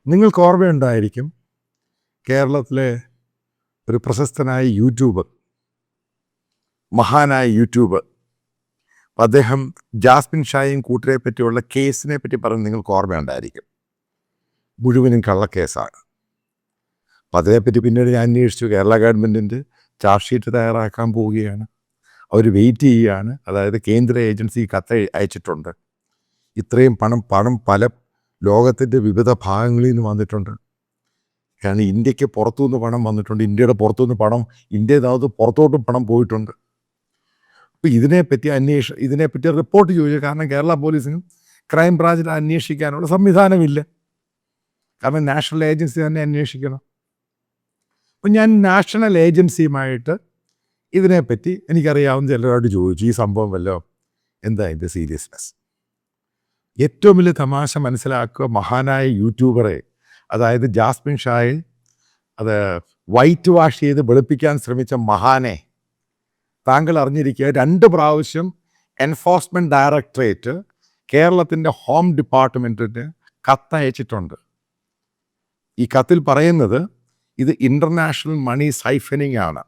നിങ്ങൾക്ക് ഓർമ്മയുണ്ടായിരിക്കും, കേരളത്തിലെ ഒരു പ്രശസ്തനായ യൂട്യൂബർ, മഹാനായ യൂട്യൂബർ, അദ്ദേഹം ജാസ്മിൻ ഷായും കൂട്ടരെ പറ്റിയുള്ള കേസിനെ പറ്റി പറഞ്ഞ് നിങ്ങൾക്ക് ഓർമ്മയുണ്ടായിരിക്കും. മുഴുവനും കള്ളക്കേസാണ്. അപ്പം അതേപ്പറ്റി പിന്നീട് ഞാൻ അന്വേഷിച്ചു. കേരള ഗവൺമെൻറ്റിൻ്റെ ചാർജ് ഷീറ്റ് തയ്യാറാക്കാൻ പോവുകയാണ്. അവർ വെയിറ്റ് ചെയ്യുകയാണ്. അതായത് കേന്ദ്ര ഏജൻസി കത്ത് അയച്ചിട്ടുണ്ട്. ഇത്രയും പണം പല ലോകത്തിൻ്റെ വിവിധ ഭാഗങ്ങളിൽ നിന്ന് വന്നിട്ടുണ്ട്. കാരണം ഇന്ത്യക്ക് പുറത്തുനിന്ന് പണം വന്നിട്ടുണ്ട്, ഇന്ത്യയുടെ പുറത്തുനിന്ന് പണം, ഇന്ത്യയുടെ പുറത്തോട്ടും പണം പോയിട്ടുണ്ട്. അപ്പോൾ ഇതിനെപ്പറ്റി റിപ്പോർട്ട് ചോദിച്ചു. കാരണം കേരള പോലീസിന് ക്രൈം ബ്രാഞ്ചിൽ അന്വേഷിക്കാനുള്ള സംവിധാനമില്ല. കാരണം നാഷണൽ ഏജൻസി തന്നെ അന്വേഷിക്കണം. അപ്പം ഞാൻ നാഷണൽ ഏജൻസിയുമായിട്ട് ഇതിനെപ്പറ്റി എനിക്കറിയാവുന്ന ചിലരോട് ചോദിച്ചു, ഈ സംഭവം എന്താ ഇതിൻ്റെ സീരിയസ്നെസ്. ഏറ്റവും വലിയ തമാശ മനസ്സിലാക്കുക, മഹാനായ യൂട്യൂബറെ, അതായത് ജാസ്മിൻ ഷായെ അത് വൈറ്റ് വാഷ് ചെയ്ത് വെളുപ്പിക്കാൻ ശ്രമിച്ച മഹാനെ താങ്കൾ അറിഞ്ഞിരിക്കുക, 2 പ്രാവശ്യം എൻഫോഴ്സ്മെൻറ്റ് ഡയറക്ടറേറ്റ് കേരളത്തിൻ്റെ ഹോം ഡിപ്പാർട്ട്മെൻറ്റിന് കത്തയച്ചിട്ടുണ്ട്. ഈ കത്തിൽ പറയുന്നത് ഇത് ഇൻ്റർനാഷണൽ മണി സൈഫനിങ് ആണ്.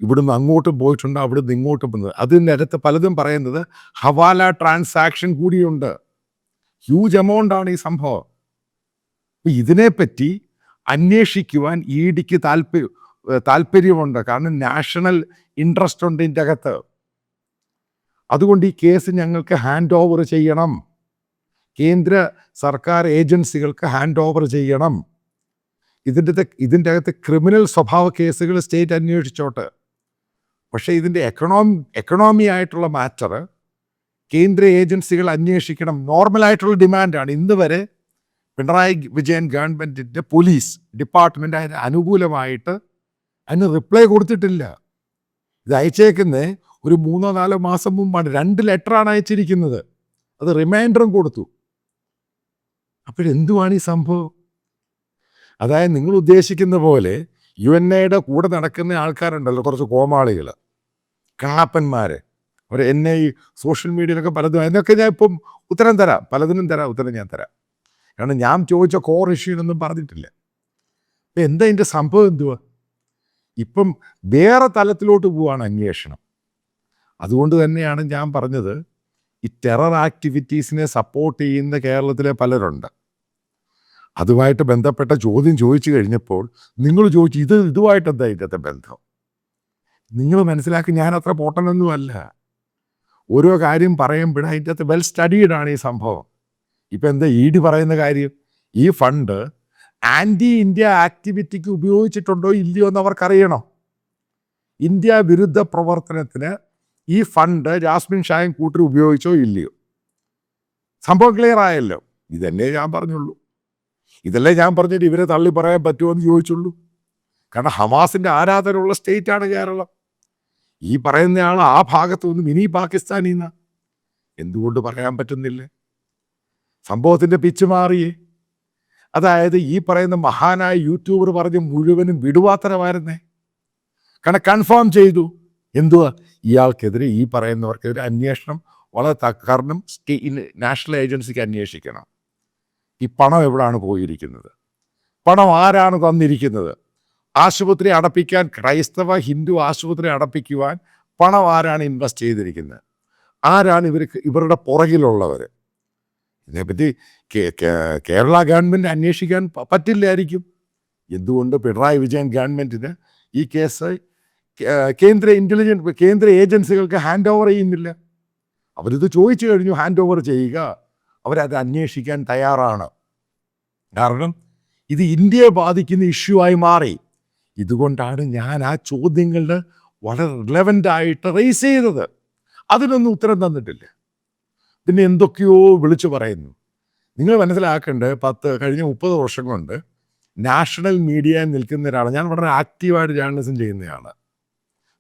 ഇവിടുന്ന് അങ്ങോട്ടും പോയിട്ടുണ്ട്, അവിടുന്ന് ഇങ്ങോട്ടും പോകുന്നത്. അതിനടുത്ത് പലതും പറയുന്നത് ഹവാല ട്രാൻസാക്ഷൻ കൂടിയുണ്ട്. ഹ്യൂജ് എമൗണ്ടാണ് ഈ സംഭവം. അപ്പോൾ ഇതിനെപ്പറ്റി അന്വേഷിക്കുവാൻ ഇഡിക്ക് താല്പര്യമുണ്ട്. കാരണം നാഷണൽ ഇൻട്രസ്റ്റ് ഉണ്ട് ഇതിൻ്റെ അകത്ത്. അതുകൊണ്ട് ഈ കേസ് ഞങ്ങൾക്ക് ഹാൻഡ് ഓവർ ചെയ്യണം, കേന്ദ്ര സർക്കാർ ഏജൻസികൾക്ക് ഹാൻഡ് ഓവർ ചെയ്യണം. ഇതിൻ്റെ അകത്ത് ക്രിമിനൽ സ്വഭാവ കേസുകൾ സ്റ്റേറ്റ് അന്വേഷിച്ചോട്ടെ. പക്ഷേ ഇതിൻ്റെ എക്കണോമി ആയിട്ടുള്ള മാറ്റർ കേന്ദ്ര ഏജൻസികൾ അന്വേഷിക്കണം. നോർമലായിട്ടുള്ള ഡിമാൻഡാണ്. ഇന്ന് വരെ പിണറായി വിജയൻ ഗവൺമെൻറ്റിൻ്റെ പോലീസ് ഡിപ്പാർട്ട്മെൻറ്റ് അതിന് അനുകൂലമായിട്ട് അതിന് റിപ്ലൈ കൊടുത്തിട്ടില്ല. ഇത് അയച്ചേക്കുന്നത് ഒരു 3-4 മാസം മുമ്പാണ്. 2 ലെറ്ററാണ് അയച്ചിരിക്കുന്നത്. അത് റിമൈൻഡറും കൊടുത്തു. അപ്പോഴെന്തുവാണ് ഈ സംഭവം? അതായത് നിങ്ങൾ ഉദ്ദേശിക്കുന്ന പോലെ UNAയുടെ കൂടെ നടക്കുന്ന ആൾക്കാരുണ്ടല്ലോ, കുറച്ച് കോമാളികൾ, കള്ളപ്പന്മാർ, അവർ എന്നെ ഈ സോഷ്യൽ മീഡിയയിലൊക്കെ പലതും, അതിനൊക്കെ ഞാൻ ഇപ്പം ഉത്തരം തരാം, പലതിനും ഉത്തരം ഞാൻ തരാം. കാരണം ഞാൻ ചോദിച്ച കോർ ഇഷ്യൂനൊന്നും പറഞ്ഞിട്ടില്ല. അപ്പം എന്താ ഇതിൻ്റെ സംഭവം എന്തുവാ? ഇപ്പം വേറെ തലത്തിലോട്ട് പോവാണ് അന്വേഷണം. അതുകൊണ്ട് തന്നെയാണ് ഞാൻ പറഞ്ഞത്, ഈ ടെറർ ആക്ടിവിറ്റീസിനെ സപ്പോർട്ട് ചെയ്യുന്ന കേരളത്തിലെ പലരുണ്ട്. അതുമായിട്ട് ബന്ധപ്പെട്ട ചോദ്യം ചോദിച്ചു കഴിഞ്ഞപ്പോൾ നിങ്ങൾ ചോദിച്ചു ഇതുമായിട്ട് എന്താ ഇതിൻ്റെ ബന്ധം? നിങ്ങൾ മനസ്സിലാക്കി, ഞാൻ അത്ര പൊട്ടനൊന്നുമല്ല. ഓരോ കാര്യം പറയുമ്പോഴും അതിൻ്റെ അകത്ത് വെൽ സ്റ്റഡീഡാണ് ഈ സംഭവം. ഇപ്പം എന്താ ഇഡി പറയുന്ന കാര്യം? ഈ ഫണ്ട് ആൻറ്റി ഇന്ത്യ ആക്ടിവിറ്റിക്ക് ഉപയോഗിച്ചിട്ടുണ്ടോ ഇല്ലയോ എന്ന് അവർക്കറിയണം. ഇന്ത്യ വിരുദ്ധ പ്രവർത്തനത്തിന് ഈ ഫണ്ട് ജാസ്മിൻ ഷായും കൂട്ടർ ഉപയോഗിച്ചോ ഇല്ലയോ? സംഭവം ക്ലിയർ ആയല്ലോ. ഇതല്ലേ ഞാൻ പറഞ്ഞുള്ളൂ. ഇതല്ലേ ഞാൻ പറഞ്ഞിട്ട് ഇവരെ തള്ളി പറയാൻ പറ്റുമോ എന്ന് ചോദിച്ചുള്ളൂ. കാരണം ഹമാസിൻ്റെ ആരാധനയുള്ള സ്റ്റേറ്റാണ് കേരളം. ഈ പറയുന്നയാൾ ആ ഭാഗത്തു നിന്ന് മിനി പാകിസ്ഥാനിൽ നിന്നാണ്. എന്തുകൊണ്ട് പറയാൻ പറ്റുന്നില്ല? സംഭവത്തിൻ്റെ പിച്ച് മാറിയേ. അതായത് ഈ പറയുന്ന മഹാനായ യൂട്യൂബർ പറഞ്ഞ് മുഴുവനും വിടുവാത്തരമായിരുന്നേ. കാരണം കൺഫേം ചെയ്തു എന്തുവാ, ഇയാൾക്കെതിരെ, ഈ പറയുന്നവർക്കെതിരെ അന്വേഷണം വളരെ കാരണം നാഷണൽ ഏജൻസിക്ക് അന്വേഷിക്കണം. ഈ പണം എവിടെയാണ് പോയിരിക്കുന്നത്? പണം ആരാണ് തന്നിരിക്കുന്നത്? ആശുപത്രി അടപ്പിക്കാൻ, ക്രൈസ്തവ ഹിന്ദു ആശുപത്രി അടപ്പിക്കുവാൻ പണം ആരാണ് ഇൻവെസ്റ്റ് ചെയ്തിരിക്കുന്നത്? ആരാണ് ഇവരുടെ പുറകിലുള്ളവർ? ഇതിനെപ്പറ്റി കേരള ഗവൺമെൻറ് അന്വേഷിക്കാൻ പറ്റില്ലായിരിക്കും. എന്തുകൊണ്ട് പിണറായി വിജയൻ ഗവൺമെൻറ്റിന് ഈ കേസ് കേന്ദ്ര ഏജൻസികൾക്ക് ഹാൻഡ് ഓവർ ചെയ്യുന്നില്ല? അവരിത് ചോദിച്ചു കഴിഞ്ഞു, ഹാൻഡ് ഓവർ ചെയ്യുക. അവരത് അന്വേഷിക്കാൻ തയ്യാറാണ്. കാരണം ഇത് ഇന്ത്യയെ ബാധിക്കുന്ന ഇഷ്യൂ ആയി മാറി. ഇതുകൊണ്ടാണ് ഞാൻ ആ ചോദ്യങ്ങളുടെ വളരെ റിലവൻ്റായിട്ട് റേസ് ചെയ്തത്. അതിനൊന്നും ഉത്തരം തന്നിട്ടില്ല. പിന്നെ എന്തൊക്കെയോ വിളിച്ചു പറയുന്നു. നിങ്ങൾ മനസ്സിലാക്കേണ്ടത്, കഴിഞ്ഞ 30 വർഷം കൊണ്ട് നാഷണൽ മീഡിയയിൽ നിൽക്കുന്ന ഒരാളാണ് ഞാൻ. വളരെ ആക്റ്റീവായിട്ട് ജേർണലിസം ചെയ്യുന്നതാണ്.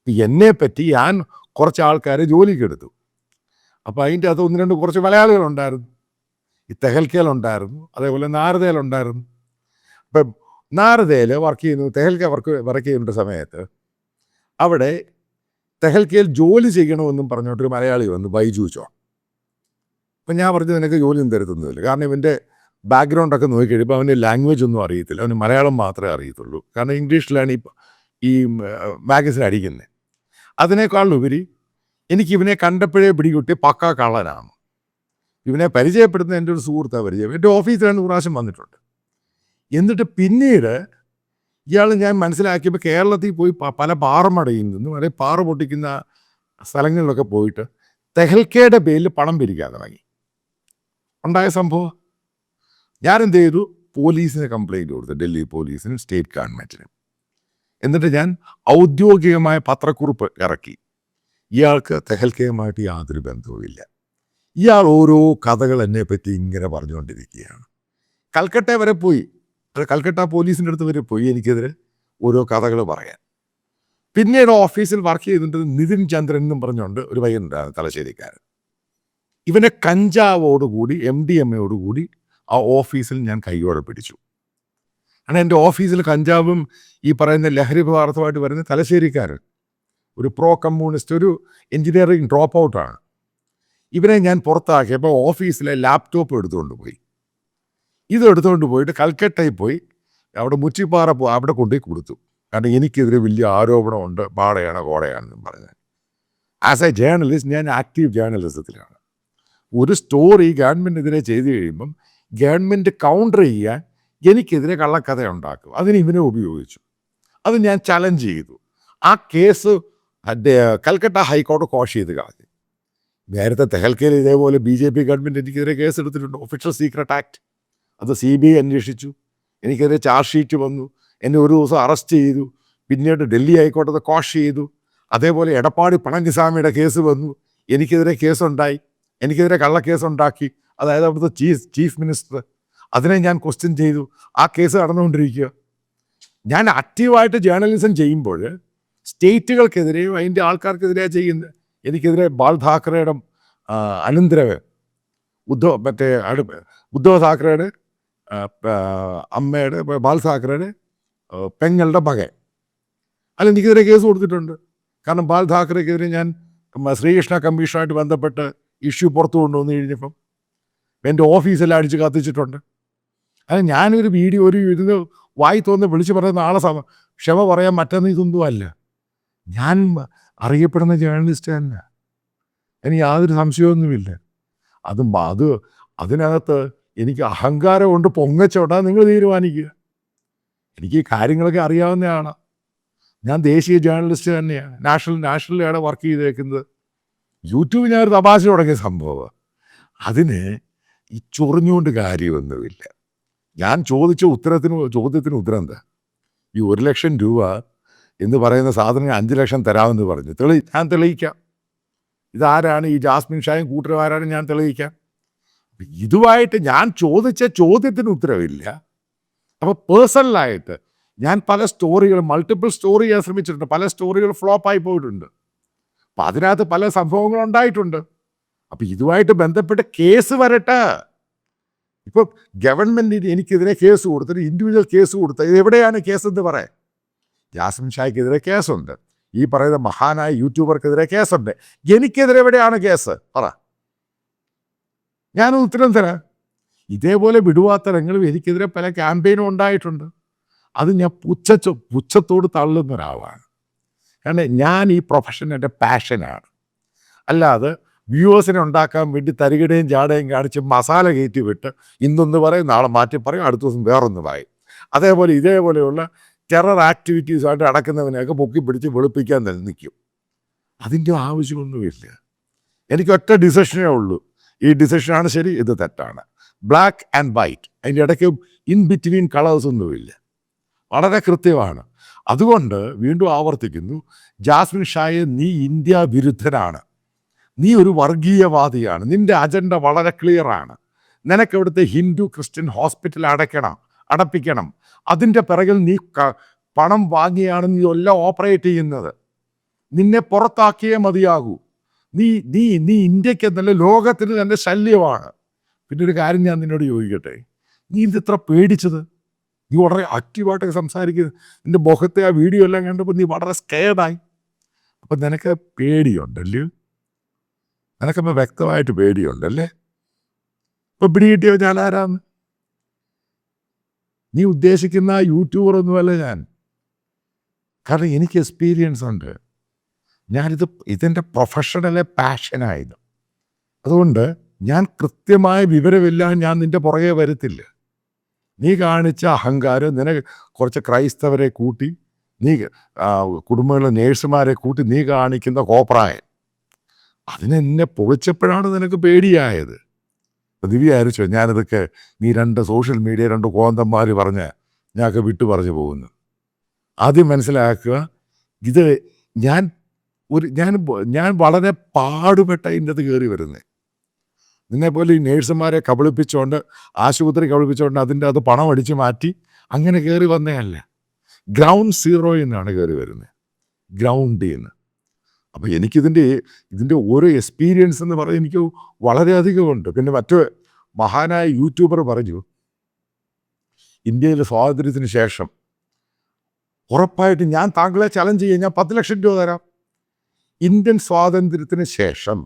എന്നെപ്പറ്റി ഞാൻ കുറച്ച് ആൾക്കാരെ ജോലിക്കെടുത്തു. അപ്പോൾ അതിൻ്റെ അത് 1-2 കുറച്ച് മലയാളികളുണ്ടായിരുന്നു. ഈ തെഹൽക്കയിലുണ്ടായിരുന്നു, അതേപോലെ നാരദയിലുണ്ടായിരുന്നു. അപ്പം നാരദയിൽ വർക്ക് ചെയ്യുന്നു, തെഹൽക്ക വർക്ക് ചെയ്യുന്ന സമയത്ത് അവിടെ തെഹൽക്കയിൽ ജോലി ചെയ്യണമെന്നും പറഞ്ഞോട്ടൊരു മലയാളി വന്നു, ബൈജു ജോൺ. അപ്പം ഞാൻ പറഞ്ഞു, നിനക്ക് ജോലിയൊന്നും തരുത്തുന്നില്ല. കാരണം ഇവൻ്റെ ബാക്ക്ഗ്രൗണ്ടൊക്കെ നോക്കി കഴിയുമ്പോൾ അവന് ലാംഗ്വേജ് ഒന്നും അറിയത്തില്ല, അവന് മലയാളം മാത്രമേ അറിയത്തുള്ളൂ. കാരണം ഇംഗ്ലീഷിലാണ് ഈ മാഗസിൻ അടിക്കുന്നത്. അതിനേക്കാളുപരി എനിക്കിവനെ കണ്ടപ്പോഴേ പിടികൂട്ടി പക്കാ കള്ളനാണ്. ഇവനെ പരിചയപ്പെടുന്ന എൻ്റെ ഒരു സുഹൃത്താണ് പരിചയം. എൻ്റെ ഓഫീസിൽ 2 പ്രാവശ്യം വന്നിട്ടുണ്ട്. എന്നിട്ട് പിന്നീട് ഇയാൾ ഞാൻ മനസ്സിലാക്കിയപ്പോൾ കേരളത്തിൽ പോയി പല പാറമടയിൽ നിന്നും അല്ലെങ്കിൽ പാറ പൊട്ടിക്കുന്ന സ്ഥലങ്ങളിലൊക്കെ പോയിട്ട് തെഹൽക്കയുടെ പേരിൽ പണം പിരിക്കാൻ തുടങ്ങി. ഉണ്ടായ സംഭവം ഞാനെന്ത് ചെയ്തു, പോലീസിന് കംപ്ലയിൻറ്റ് കൊടുത്തു, ഡൽഹി പോലീസിനും സ്റ്റേറ്റ് ഗവൺമെൻറ്റിനും. എന്നിട്ട് ഞാൻ ഔദ്യോഗികമായ പത്രക്കുറിപ്പ് ഇറക്കി. ഇയാൾക്ക് തെഹൽക്കയുമായിട്ട് യാതൊരു ബന്ധവുമില്ല. ഇയാൾ ഓരോ കഥകൾ എന്നെപ്പറ്റി ഇങ്ങനെ പറഞ്ഞുകൊണ്ടിരിക്കുകയാണ്. കൽക്കട്ട വരെ പോയി, കൽക്കട്ട പോലീസിൻ്റെ അടുത്ത് വരെ പോയി എനിക്കെതിരെ ഓരോ കഥകൾ പറയാൻ. പിന്നീട് ഓഫീസിൽ വർക്ക് ചെയ്തിട്ട് നിതിൻ ചന്ദ്രൻ എന്നും പറഞ്ഞുകൊണ്ട് ഒരു പയ്യനുണ്ടായിരുന്നു, തലശ്ശേരിക്കാരൻ. ഇവനെ കഞ്ചാവോടുകൂടി MDMA ആ ഓഫീസിൽ ഞാൻ കൈയോടെ പിടിച്ചു. കാരണം എൻ്റെ ഓഫീസിൽ കഞ്ചാവും ഈ പറയുന്ന ലഹരി പദാർത്ഥമായിട്ട് വരുന്ന തലശ്ശേരിക്കാരൻ, ഒരു പ്രോ കമ്മ്യൂണിസ്റ്റ്, ഒരു എൻജിനീയറിംഗ് ഡ്രോപ്പ് ഔട്ടാണ്. ഇവനെ ഞാൻ പുറത്താക്കിയപ്പോൾ ഓഫീസിലെ ലാപ്ടോപ്പ് എടുത്തുകൊണ്ട് പോയി. ഇതെടുത്തുകൊണ്ട് പോയിട്ട് കൽക്കട്ടയിൽ പോയി അവിടെ മുച്ചിപ്പാറ അവിടെ കൊണ്ടുപോയി കൊടുത്തു. കാരണം എനിക്കെതിരെ വലിയ ആരോപണമുണ്ട്, പാടയാണ് കോടയാണെന്നും പറഞ്ഞ്. ആസ് എ ജേർണലിസ്റ്റ് ഞാൻ ആക്റ്റീവ് ജേർണലിസത്തിലാണ്. ഒരു സ്റ്റോറി ഗവൺമെൻറ്റിനെതിരെ ചെയ്തു കഴിയുമ്പം ഗവൺമെൻറ് കൗണ്ടർ ചെയ്യാൻ എനിക്കെതിരെ കള്ളക്കഥ ഉണ്ടാക്കും. അതിന് ഇവനെ ഉപയോഗിച്ചു. അത് ഞാൻ ചലഞ്ച് ചെയ്തു. ആ കേസ് കൽക്കട്ട ഹൈക്കോടതി കോഷ് ചെയ്ത് കളഞ്ഞു. നേരത്തെ തെഹൽക്കയിൽ ഇതേപോലെ BJP ഗവൺമെൻറ് എനിക്കെതിരെ കേസ് എടുത്തിട്ടുണ്ട്, ഒഫീഷ്യൽ സീക്രട്ട് ആക്ട്. അത് CBI അന്വേഷിച്ചു, എനിക്കെതിരെ ചാർജ് ഷീറ്റ് വന്നു, എന്നെ ഒരു ദിവസം അറസ്റ്റ് ചെയ്തു. പിന്നീട് ഡൽഹി ഹൈക്കോടതി കോഷ് ചെയ്തു. അതേപോലെ എടപ്പാടി പളനിസ്വാമിയുടെ കേസ് വന്നു, എനിക്കെതിരെ കേസുണ്ടായി, എനിക്കെതിരെ കള്ളക്കേസുണ്ടാക്കി. അതായത് അവിടുത്തെ ചീഫ് മിനിസ്റ്റർ, അതിനെ ഞാൻ ക്വസ്റ്റ്യൻ ചെയ്തു. ആ കേസ് നടന്നുകൊണ്ടിരിക്കുക. ഞാൻ ആക്റ്റീവായിട്ട് ജേർണലിസം ചെയ്യുമ്പോൾ സ്റ്റേറ്റുകൾക്കെതിരെയും അതിൻ്റെ ആൾക്കാർക്കെതിരെയാണ് ചെയ്യുന്നത്. എനിക്കെതിരെ ബാൽ താക്കറയുടെ അനന്തരവൻ ഉദ്ധവ് താക്കറയുടെ അമ്മയുടെ ബാൽ താക്കറയുടെ പെങ്ങളുടെ മകൻ, അതിൽ എനിക്കെതിരെ കേസ് കൊടുത്തിട്ടുണ്ട്. കാരണം ബാൽ താക്കറയ്ക്കെതിരെ ഞാൻ ശ്രീകൃഷ്ണ കമ്മീഷനുമായിട്ട് ബന്ധപ്പെട്ട് ഇഷ്യൂ പുറത്തു കൊണ്ടുവന്ന് കഴിഞ്ഞപ്പം എൻ്റെ ഓഫീസെല്ലാം അടിച്ച് കത്തിച്ചിട്ടുണ്ട്. അത് ഞാനൊരു വീഡിയോ ഇരുന്ന് വായി തോന്നുന്ന വിളിച്ച് പറയുന്ന ആളെ ക്ഷമ പറയാൻ മറ്റൊന്നും ഇതൊന്നും അല്ല. ഞാൻ അറിയപ്പെടുന്ന ജേർണലിസ്റ്റ് തന്നെ, എനിക്ക് യാതൊരു സംശയമൊന്നുമില്ല. അതിനകത്ത് എനിക്ക് അഹങ്കാരം കൊണ്ട് പൊങ്ങച്ചോട്ടാ നിങ്ങൾ തീരുമാനിക്കുക. എനിക്ക് ഈ കാര്യങ്ങളൊക്കെ അറിയാവുന്നതാണ്. ഞാൻ ദേശീയ ജേർണലിസ്റ്റ് തന്നെയാണ്, നാഷണലിലാണ് വർക്ക് ചെയ്തേക്കുന്നത്. യൂട്യൂബ് ഞാനൊരു തമാശ തുടങ്ങിയ സംഭവമാണ്. അതിന് ഈ ചൊറിഞ്ഞുകൊണ്ട് കാര്യമൊന്നുമില്ല. ഞാൻ ചോദിച്ച ചോദ്യത്തിന് ഉത്തരം എന്താ? ഈ 1 ലക്ഷം രൂപ എന്ന് പറയുന്ന സാധനം 5 ലക്ഷം തരാമെന്ന് പറഞ്ഞു. ഞാൻ തെളിയിക്കാം. ഇതാരാണ് ഈ ജാസ്മിൻ ഷായും കൂട്ടരുമാരാണ്, ഞാൻ തെളിയിക്കാം. ഇതുമായിട്ട് ഞാൻ ചോദിച്ച ചോദ്യത്തിന് ഉത്തരവില്ല. അപ്പോൾ പേഴ്സണലായിട്ട് ഞാൻ പല സ്റ്റോറികൾ, മൾട്ടിപ്പിൾ സ്റ്റോറി ചെയ്യാൻ ശ്രമിച്ചിട്ടുണ്ട്. പല സ്റ്റോറികൾ ഫ്ലോപ്പായി പോയിട്ടുണ്ട്. അപ്പം അതിനകത്ത് പല സംഭവങ്ങൾ ഉണ്ടായിട്ടുണ്ട്. അപ്പം ഇതുമായിട്ട് ബന്ധപ്പെട്ട് കേസ് വരട്ടെ. ഇപ്പോൾ ഗവൺമെൻറ് എനിക്കെതിരെ കേസ് കൊടുത്തിട്ട് ഇൻഡിവിജ്വൽ കേസ് കൊടുത്ത ഇതെവിടെയാണ് കേസെന്ന് പറയാം? ജാസ്മിൻ ഷായ്ക്കെതിരെ കേസുണ്ട്, ഈ പറയുന്ന മഹാനായ യൂട്യൂബർക്കെതിരെ കേസുണ്ട്. എനിക്കെതിരെ എവിടെയാണ് കേസ്? പറ, ഞാനൊന്ന് ഉത്തരം തരാം. ഇതേപോലെ വിടുവാത്തരങ്ങളും എനിക്കെതിരെ പല ക്യാമ്പയിനും ഉണ്ടായിട്ടുണ്ട്. അത് ഞാൻ പുച്ഛത്തോട് തള്ളുന്ന ഒരാളാണ്. കാരണം ഞാൻ ഈ പ്രൊഫഷൻ എൻ്റെ പാഷനാണ്. അല്ലാതെ വ്യൂവേഴ്സിനെ ഉണ്ടാക്കാൻ വേണ്ടി തരികിടയും ജാടയും കാണിച്ച് മസാല കയറ്റി വിട്ട് ഇന്നൊന്ന് പറയും, നാളെ മാറ്റി പറയും, അടുത്ത ദിവസം വേറൊന്ന് പറയും. അതേപോലെ ഇതേപോലെയുള്ള ടെറർ ആക്ടിവിറ്റീസായിട്ട് അടക്കുന്നവനെയൊക്കെ പൊക്കി പിടിച്ച് വെളുപ്പിക്കാൻ നിൽക്കും. അതിൻ്റെ ആവശ്യമൊന്നുമില്ല. എനിക്കൊറ്റ ഡിസിഷനേ ഉള്ളൂ. ഈ ഡിസിഷനാണ് ശരി, ഇത് തെറ്റാണ്. ബ്ലാക്ക് ആൻഡ് വൈറ്റ്, അതിൻ്റെ ഇടയ്ക്ക് ഇൻ ബിറ്റ്വീൻ കളേഴ്സൊന്നുമില്ല. വളരെ കൃത്യമാണ്. അതുകൊണ്ട് വീണ്ടും ആവർത്തിക്കുന്നു, ജാസ്മിൻ ഷായെ, നീ ഇന്ത്യ വിരുദ്ധനാണ്, നീ ഒരു വർഗീയവാദിയാണ്. നിൻ്റെ അജണ്ട വളരെ ക്ലിയറാണ്. നിനക്ക് ഇവിടുത്തെ ഹിന്ദു ക്രിസ്ത്യൻ ഹോസ്പിറ്റൽ അടപ്പിക്കണം. അതിൻ്റെ പിറകിൽ നീ പണം വാങ്ങിയാണ് നീ എല്ലാം ഓപ്പറേറ്റ് ചെയ്യുന്നത്. നിന്നെ പുറത്താക്കിയേ മതിയാകൂ. നീ ഇന്ത്യക്ക് എന്നല്ല, ലോകത്തിന് തന്നെ ശല്യമാണ്. പിന്നെ ഒരു കാര്യം ഞാൻ നിന്നോട് ചോദിക്കട്ടെ, നീ ഇത്ര പേടിച്ചത്? നീ വളരെ ആക്റ്റീവായിട്ടൊക്കെ സംസാരിക്കുന്നത്, നിൻ്റെ മുഖത്തെ ആ വീഡിയോ എല്ലാം കണ്ടപ്പോൾ നീ വളരെ സ്കെയർഡായി. അപ്പം നിനക്ക് പേടിയുണ്ടല്ലേ? നിനക്കപ്പോൾ വ്യക്തമായിട്ട് പേടിയുണ്ടല്ലേ? ഇപ്പം പിടികിട്ടിയോ ഞാൻ ആരാന്ന്? നീ ഉദ്ദേശിക്കുന്ന യൂട്യൂബറൊന്നുമല്ല ഞാൻ. കാരണം എനിക്ക് എക്സ്പീരിയൻസ് ഉണ്ട്. ഇതെൻ്റെ പ്രൊഫഷണലെ പാഷനായത്. അതുകൊണ്ട് ഞാൻ കൃത്യമായ വിവരമില്ലാതെ ഞാൻ നിൻ്റെ പുറകെ വരത്തില്ല. നീ കാണിച്ച അഹങ്കാരം, നിനക്ക് കുറച്ച് ക്രൈസ്തവരെ കൂട്ടി, നീ കുടുംബങ്ങളിലെ നേഴ്സുമാരെ കൂട്ടി നീ കാണിക്കുന്ന കോപ്രായൻ, അതിനെന്നെ പൊളിച്ചപ്പോഴാണ് നിനക്ക് പേടിയായത്. ദിവ്യ വിചാരിച്ചോ ഞാനിതൊക്കെ നീ 2 സോഷ്യൽ മീഡിയ 2 കോന്തന്മാർ പറഞ്ഞ് ഞാനൊക്കെ വിട്ടു പറഞ്ഞു പോകുന്നു. ആദ്യം മനസ്സിലാക്കുക, ഇത് ഞാൻ വളരെ പാടുപെട്ട ഇതിൻ്റെ അത് കയറി വരുന്നത്. നിന്നെപ്പോലെ ഈ നേഴ്സുമാരെ കബളിപ്പിച്ചുകൊണ്ട്, ആശുപത്രി കബളിപ്പിച്ചുകൊണ്ട് അതിൻ്റെ അത് പണം അടിച്ചു മാറ്റി അങ്ങനെ കയറി വന്നതല്ല. ഗ്രൗണ്ട് സീറോയിൽ നിന്നാണ് കയറി വരുന്നത്, ഗ്രൗണ്ടിൽ നിന്ന്. അപ്പോൾ ഇതിൻ്റെ ഓരോ എക്സ്പീരിയൻസ് എന്ന് പറയുന്നത് എനിക്ക് വളരെയധികമുണ്ട്. പിന്നെ മഹാനായ യൂട്യൂബർ പറഞ്ഞു, ഇന്ത്യയിലെ സ്വാതന്ത്ര്യത്തിന് ശേഷം ഉറപ്പായിട്ട് ഞാൻ താങ്കളെ ചലഞ്ച് ചെയ്യാൻ ഞാൻ 10 ലക്ഷം രൂപ തരാം. ഇന്ത്യൻ സ്വാതന്ത്ര്യത്തിന് ശേഷം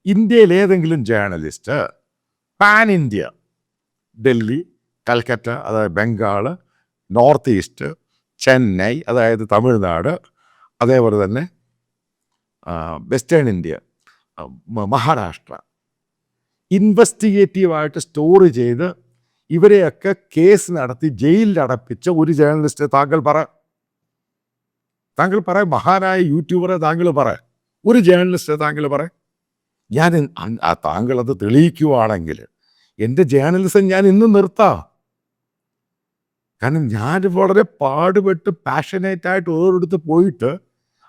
ഇന്ത്യയിൽ ഏതെങ്കിലും ജേർണലിസ്റ്റ് പാൻ ഇന്ത്യ, ഡൽഹി, കൽക്കറ്റ അതായത് ബംഗാൾ, നോർത്ത് ഈസ്റ്റ്, ചെന്നൈ അതായത് തമിഴ്നാട്, അതേപോലെ തന്നെ വെസ്റ്റേൺ ഇന്ത്യ, മഹാരാഷ്ട്ര, ഇൻവെസ്റ്റിഗേറ്റീവായിട്ട് സ്റ്റോറി ചെയ്ത് ഇവരെയൊക്കെ കേസ് നടത്തി ജയിലിലടപ്പിച്ച ഒരു ജേർണലിസ്റ്റ് താങ്കൾ പറ, മഹാനായ യൂട്യൂബറെ താങ്കൾ പറ, ഒരു ജേർണലിസ്റ്റ് താങ്കൾ പറ. താങ്കൾ അത് തെളിയിക്കുവാണെങ്കിൽ എൻ്റെ ജേർണലിസം ഞാൻ ഇന്ന് നിർത്താം. കാരണം ഞാൻ വളരെ പാടുപെട്ട് പാഷനേറ്റായിട്ട് ഓരോരിടത്ത് പോയിട്ട്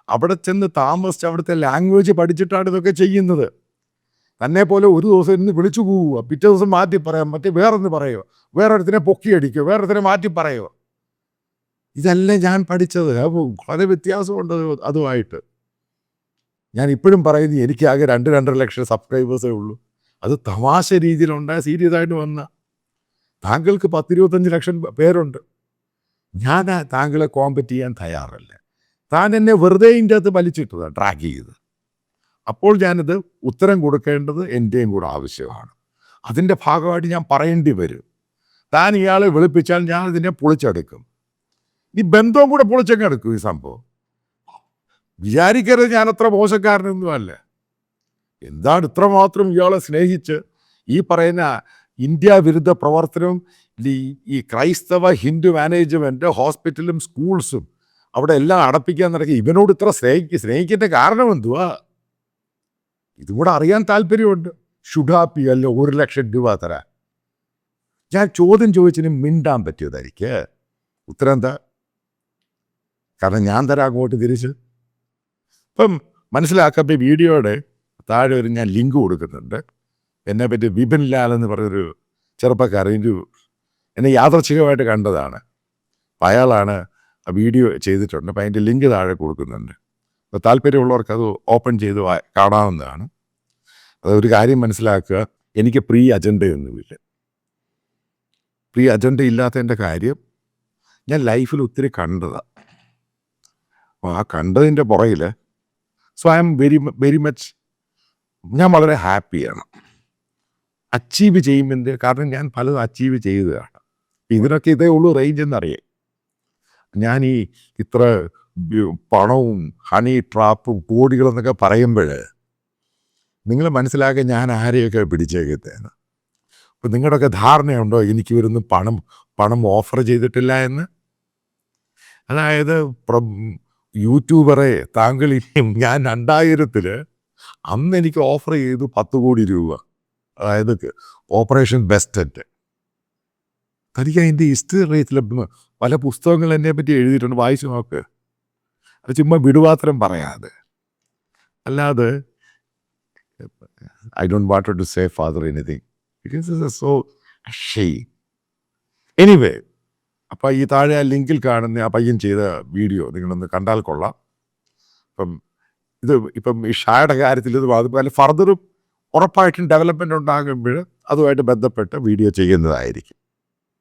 അവിടെ ചെന്ന് താമസിച്ച് അവിടുത്തെ ലാംഗ്വേജ് പഠിച്ചിട്ടാണ് ഇതൊക്കെ ചെയ്യുന്നത്. തന്നെ പോലെ ഒരു ദിവസം ഇന്ന് വിളിച്ചു പോവുക, പിറ്റേ ദിവസം മാറ്റി പറയാം, മറ്റേ വേറൊന്ന് പറയുക, വേറൊരുത്തിനെ പൊക്കിയടിക്കുക, വേറൊരുത്തിനെ മാറ്റി പറയുക. ഇതല്ല ഞാൻ പഠിച്ചത്. വളരെ വ്യത്യാസമുണ്ട് അതുമായിട്ട്. ഞാൻ ഇപ്പോഴും പറയുന്നത് എനിക്കാകെ 2-2.5 ലക്ഷം സബ്സ്ക്രൈബേഴ്സേ ഉള്ളൂ. അത് തമാശ രീതിയിലുണ്ടായ സീരിയസ് ആയിട്ട് വന്ന. താങ്കൾക്ക് 10-25 ലക്ഷം പേരുണ്ട്. ഞാൻ താങ്കളെ കോമ്പറ്റ് ചെയ്യാൻ തയ്യാറല്ല. താൻ എന്നെ വെറുതെ ഇതിൻ്റെ അകത്ത് വലിച്ചിട്ടതാണ്, ട്രാക്ക് ചെയ്ത്. അപ്പോൾ ഞാനിത് ഉത്തരം കൊടുക്കേണ്ടത് എൻ്റെയും കൂടെ ആവശ്യമാണ്. അതിൻ്റെ ഭാഗമായിട്ട് ഞാൻ പറയേണ്ടി വരും. താൻ ഇയാളെ വിളിപ്പിച്ചാൽ ഞാൻ ഇതിനെ പൊളിച്ചെടുക്കും. ഈ ബന്ധവും കൂടെ പൊളിച്ചങ്ങ് എടുക്കും. ഈ സംഭവം വിചാരിക്കരുത് ഞാനത്ര മോശക്കാരനൊന്നുമല്ല. എന്താണ് ഇത്രമാത്രം ഇയാളെ സ്നേഹിച്ച് ഈ പറയുന്ന ഇന്ത്യ വിരുദ്ധ പ്രവർത്തനവും ഈ ക്രൈസ്തവ ഹിന്ദു മാനേജ്മെൻറ്റ് ഹോസ്പിറ്റലും സ്കൂൾസും അവിടെ എല്ലാം അടപ്പിക്കാൻ നടക്കി ഇവനോട് ഇത്ര സ്നേഹിക്കേണ്ട കാരണം എന്തുവാ? ഇതും കൂടെ അറിയാൻ താല്പര്യമുണ്ട്. ഷുഡാപ്പി അല്ല 1 ലക്ഷം രൂപ തരാൻ. ഞാൻ ചോദ്യം ചോദിച്ചതിന് മിണ്ടാൻ പറ്റിയതായിരിക്കും. ഉത്തരം എന്താ? കാരണം ഞാൻ തരാം അങ്ങോട്ട് തിരിച്ച്. ഇപ്പം മനസ്സിലാക്കാൻ വീഡിയോയുടെ താഴെ ഞാൻ ലിങ്ക് കൊടുക്കുന്നുണ്ട്. എന്നെപ്പറ്റി വിപിൻ ലാൽ എന്ന് പറഞ്ഞൊരു ചെറുപ്പക്കാരൻ എന്നെ യാദർച്ഛികമായിട്ട് കണ്ടതാണ്. അപ്പം അയാളാണ് ആ വീഡിയോ ചെയ്തിട്ടുണ്ട്. അപ്പം അതിൻ്റെ ലിങ്ക് താഴെ കൊടുക്കുന്നുണ്ട്. അപ്പോൾ താല്പര്യമുള്ളവർക്ക് അത് ഓപ്പൺ ചെയ്ത് കാണാവുന്നതാണ്. അതൊരു കാര്യം മനസ്സിലാക്കുക, എനിക്ക് പ്രീ അജണ്ടയൊന്നുമില്ല. പ്രീ അജണ്ട ഇല്ലാത്തതിൻ്റെ കാര്യം ഞാൻ ലൈഫിൽ ഒത്തിരി കണ്ടതാണ്. അപ്പോൾ ആ കണ്ടതിൻ്റെ പുറകിൽ ഐ ആം വെരി മച്ച് ഞാൻ വളരെ ഹാപ്പിയാണ്. അച്ചീവ് ചെയ്യുമ്പോൾ കാരണം ഞാൻ പലതും അച്ചീവ് ചെയ്തതാണ്. ഇതിനൊക്കെ ഇതേ ഉള്ളൂ റേഞ്ച് എന്നറിയാം. ഞാൻ ഇത്ര പണവും ഹണി ട്രാപ്പും കോടികളെന്നൊക്കെ പറയുമ്പോൾ നിങ്ങൾ മനസ്സിലാക്കി ഞാൻ ആരെയൊക്കെ പിടിച്ചേക്കത്തേന്ന്. അപ്പം നിങ്ങളുടെയൊക്കെ ധാരണയുണ്ടോ എനിക്ക് ഇവരൊന്നും പണം ഓഫർ ചെയ്തിട്ടില്ല എന്ന്? അതായത് യൂട്യൂബറെ താങ്കൾ ഞാൻ 2000 അന്ന് എനിക്ക് ഓഫർ ചെയ്തു 10 കോടി രൂപ. അതായത് ഓപ്പറേഷൻ ബെസ്റ്ററ്റ്. തനിക്ക് അതിൻ്റെ ഹിസ്റ്ററി അറിയത്തില്ല. പല പുസ്തകങ്ങൾ എന്നെ പറ്റി എഴുതിയിട്ടുണ്ട്, വായിച്ചു നോക്ക്. അത് ചുമ്മാ വിടുവാത്രം പറയാതെ. അല്ലാതെ I don't want to say father anything because so ashamed. Anyway, അപ്പം ഈ താഴെ ആ ലിങ്കിൽ കാണുന്ന ആ പയ്യൻ ചെയ്ത വീഡിയോ നിങ്ങളൊന്ന് കണ്ടാൽ കൊള്ളാം. ഇപ്പം ഈ ഷായുടെ കാര്യത്തിൽ ഇത് അതുപോലെ ഫർദറും ഉറപ്പായിട്ടും ഡെവലപ്മെൻറ്റ് ഉണ്ടാകുമ്പോൾ അതുമായിട്ട് ബന്ധപ്പെട്ട് വീഡിയോ ചെയ്യുന്നതായിരിക്കും.